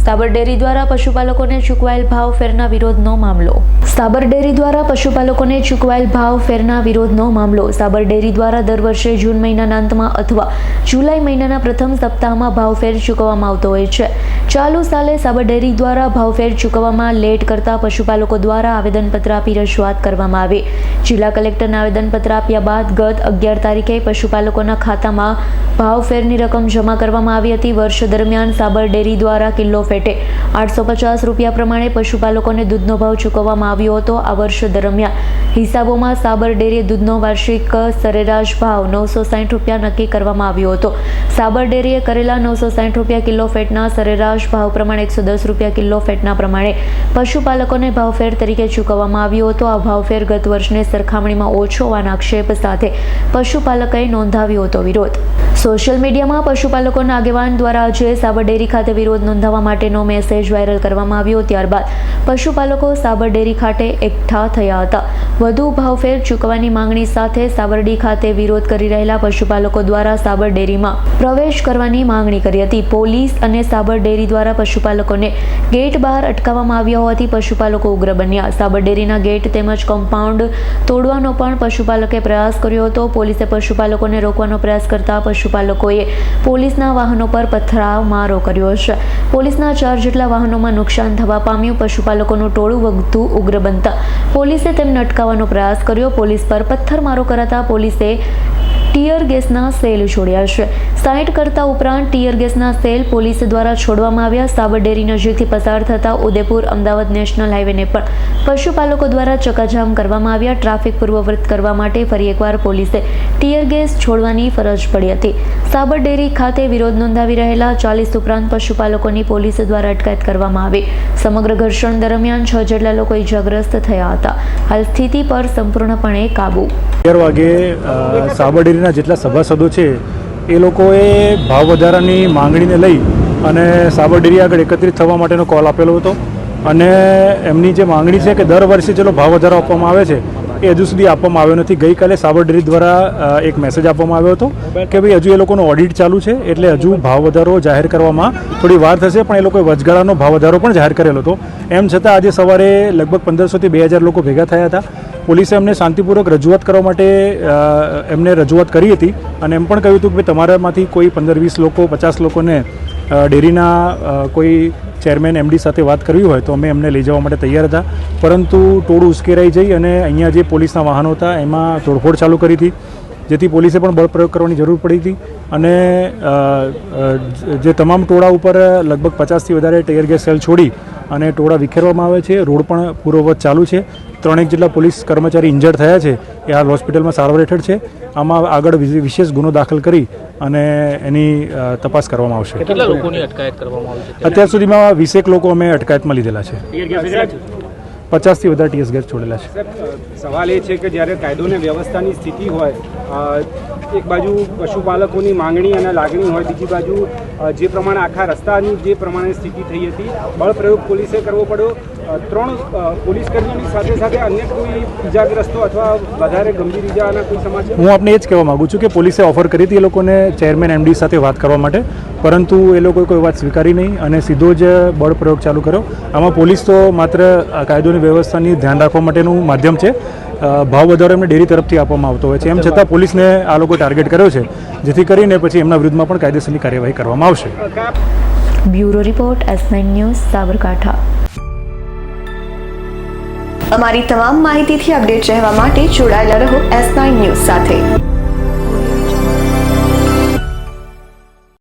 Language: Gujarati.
સાબર ડેરી દ્વારા પશુપાલકોને ચૂકવાયેલ ભાવ ફેરના વિરોધનો મામલો. સાબર ડેરી દ્વારા પશુપાલકોને ચૂકવાયેલ ભાવ ફેરના વિરોધનો મામલો. સાબર ડેરી દ્વારા દર વર્ષે જૂન મહિનાના અંતમાં અથવા જુલાઈ મહિનાના પ્રથમ સપ્તાહમાં ભાવફેર ચૂકવવામાં આવતો હોય છે. ચાલુ સાલે સાબર ડેરી દ્વારા ભાવફેર ચૂકવવામાં લેટ કરતા પશુપાલકો દ્વારા આવેદનપત્ર આપી રજૂઆત કરવામાં આવી. જિલ્લા કલેક્ટરને આવેદનપત્ર આપ્યા બાદ ગત 11 તારીખે પશુપાલકોના ખાતામાં ભાવફેરની રકમ જમા કરવામાં આવી હતી. વર્ષ દરમિયાન સાબર ડેરી દ્વારા કિલો ફેટે 850 રૂપિયા પ્રમાણે પશુપાલકોને દૂધનો ભાવ ચૂકવવામાં આવ્યો હતો. આ વર્ષ દરમિયાન હિસાબોમાં સાબર ડેરીએ દૂધનો વાર્ષિક સરેરાશ ભાવ 960 રૂપિયા નક્કી કરવામાં આવ્યો હતો. સાબર ડેરીએ કરેલા 960 રૂપિયા કિલો ફેટના સરેરાશ ભાવ પ્રમાણે 110 રૂપિયા કિલો ફેટના પ્રમાણે પશુપાલકોને ભાવફેર તરીકે ચૂકવવામાં આવ્યો હતો. આ ભાવફેર ગત વર્ષની સરખામણીમાં ઓછો હોવાના આક્ષેપ સાથે પશુપાલકોએ નોંધાવ્યો હતો વિરોધ. સોશિયલ મીડિયામાં પશુપાલકોના આગેવાન દ્વારા આજે સાબર ડેરી ખાતે વિરોધ નોંધાવવા માટેનો મેસેજ વાયરલ કરવામાં આવ્યો. ત્યારબાદ પશુપાલકો સાબર ડેરી ખાતે એકઠા થયા હતા. વધુ ભાવફેર ચૂકવવાની માંગણી સાથે સાબરડી ખાતે વિરોધ કરી રહેલા પશુપાલકો દ્વારા સાબર ડેરીમાં પ્રવેશ કરવાની માંગણી કરી હતી. પોલીસ અને સાબર ડેરી દ્વારા પશુપાલકોને ગેટ બહાર અટકાવવામાં આવ્યા હોવાથી પશુપાલકો ઉગ્ર બન્યા. સાબર ડેરીના ગેટ તેમજ કમ્પાઉન્ડ તોડવાનો પણ પશુપાલકે પ્રયાસ કર્યો હતો. પોલીસે પશુપાલકોને રોકવાનો પ્રયાસ કરતા પશુપાલકોએ પોલીસના વાહનો પર પથરામારો કર્યો છે. પોલીસના 4 જેટલા વાહનોમાં નુકસાન થવા પામ્યું. પશુપાલકોનું ટોળું વધુ ઉગ્ર બનતા પોલીસે તેમને અટકાવવાનો પ્રયાસ કર્યો. પોલીસ પર પથ્થરમારો કરાતા પોલીસે ટીયર ગેસના સેલ છોડ્યા છે. 60 કરતા ઉપરાંત ટીયર ગેસના સેલ પોલીસ દ્વારા છોડવામાં આવ્યા. સાબર ડેરી નજીકથી પસાર થતા ઉદયપુર અમદાવાદ નેશનલ હાઈવેને પણ પશુપાલકો દ્વારા ચકાજામ કરવામાં આવ્યા. ટ્રાફિક પૂર્વવૃત્ત કરવા માટે ફરી એકવાર પોલીસે ટીયર ગેસ છોડવાની ફરજ પડી હતી. સાબર ડેરી ખાતે વિરોધ નોંધાવી રહેલા 40 ઉપરાંત પશુપાલકોની પોલીસ દ્વારા અટકાયત કરવામાં આવી. સમગ્ર ઘર્ષણ દરમિયાન 6 જેટલા લોકો ઇજાગ્રસ્ત થયા હતા. હાલ સ્થિતિ પર સંપૂર્ણપણે કાબુ. 11 વાગે સાબર ડેરીના જેટલા સભાસદો છે એ લોકોએ ભાવ વધારાની માંગણીને લઈ અને સાબર ડેરી આગળ એકત્રિત થવા માટેનો કોલ આપેલો હતો. અને એમની જે માંગણી છે કે દર વર્ષે ચલો ભાવ વધારો આપવામાં આવે છે એ હજુ સુધી આપવામાં આવ્યો નથી. ગઈકાલે સાબર ડેરી દ્વારા એક મેસેજ આપવામાં આવ્યો હતો કે ભાઈ હજુ એ લોકોનો ઓડિટ ચાલુ છે એટલે હજુ ભાવ વધારો જાહેર કરવામાં થોડી વાર થશે, પણ એ લોકોએ વચગાળાનો ભાવ વધારો પણ જાહેર કરેલો હતો. એમ છતાં આજે સવારે લગભગ 1500 થી 2000 લોકો ભેગા થયા હતા. પોલીસે એમને શાંતિપૂર્વક રજૂઆત કરવા માટે એમને રજૂઆત કરી હતી અને એમ પણ કહ્યું હતું કે તમારામાંથી કોઈ 15-20 લોકો 50 લોકોને ડેરીના કોઈ ચેરમેન MD સાથે વાત કરવી હોય તો અમે એમને લઈ જવા માટે તૈયાર હતા. પરંતુ ટોળું ઉશ્કેરાઈ જઈ અને અહીંયા જે પોલીસના વાહનો હતા એમાં તોડફોડ ચાલુ કરી હતી, જેથી પોલીસે પણ બળ પ્રયોગ કરવાની જરૂર પડી હતી. અને જે તમામ ટોળા ઉપર લગભગ 50 થી વધારે ટીયર ગેસ સેલ છોડી અને ટોળા વિખેરવામાં આવે છે. રોડ પણ પૂર્વવત ચાલુ છે. 3 જેટલા પોલીસ કર્મચારી ઇન્જર્ડ થયા છે એ હાલ હોસ્પિટલમાં સારવાર હેઠળ છે. આમાં આગળ વિશેષ ગુનો દાખલ કરી અને એની તપાસ કરવામાં આવશે. કેટલા લોકોની અટકાયત કરવામાં આવી છે? અત્યાર સુધીમાં 20 લોકો અમે અટકાયતમાં લીધેલા છે. 50 થી વધારે ટીયર ગેસ છોડેલા છે. સવાલ એ છે કે જ્યારે કાયદો અને વ્યવસ્થાની સ્થિતિ હોય, એક બાજુ પશુપાલકોની માંગણી અને લાગણી હોય, બીજી બાજુ જે પ્રમાણે આખા રસ્તાની જે પ્રમાણે સ્થિતિ થઈ હતી, બળ પ્રયોગ પોલીસે કરવો પડ્યો. 3 પોલીસ કર્મીઓની સાથે સાથે અન્ય કોઈ ઇજાગ્રસ્તો અથવા વધારે ગંભીર ઇજાના કોઈ સમાચાર? હું આપને એ જ કહેવા માગું છું કે પોલીસે ઓફર કરી હતી એ લોકોને ચેરમેન MD સાથે વાત કરવા માટે, પરંતુ એ લોકોએ કોઈ વાત સ્વીકારી નહીં અને સીધો જ બળ પ્રયોગ ચાલુ કર્યો. આમાં પોલીસ તો માત્ર કાયદોની વ્યવસ્થાની ધ્યાન રાખવા માટેનું માધ્યમ છે. ભાવ વધારો એમને ડેરી તરફથી આપવામાં આવતો હોય છે. એમ છતાં પોલીસને આ લોકો ટાર્ગેટ કર્યો છે, જેથી કરીને પછી એમના વિરુદ્ધમાં પણ કાયદેસરની કાર્યવાહી કરવામાં આવશે. Bureau report S9 news Sabarkantha. અમારી તમામ માહિતીથી અપડેટ રહેવા માટે જોડાયેલા રહો S9 ન્યૂઝ સાથે.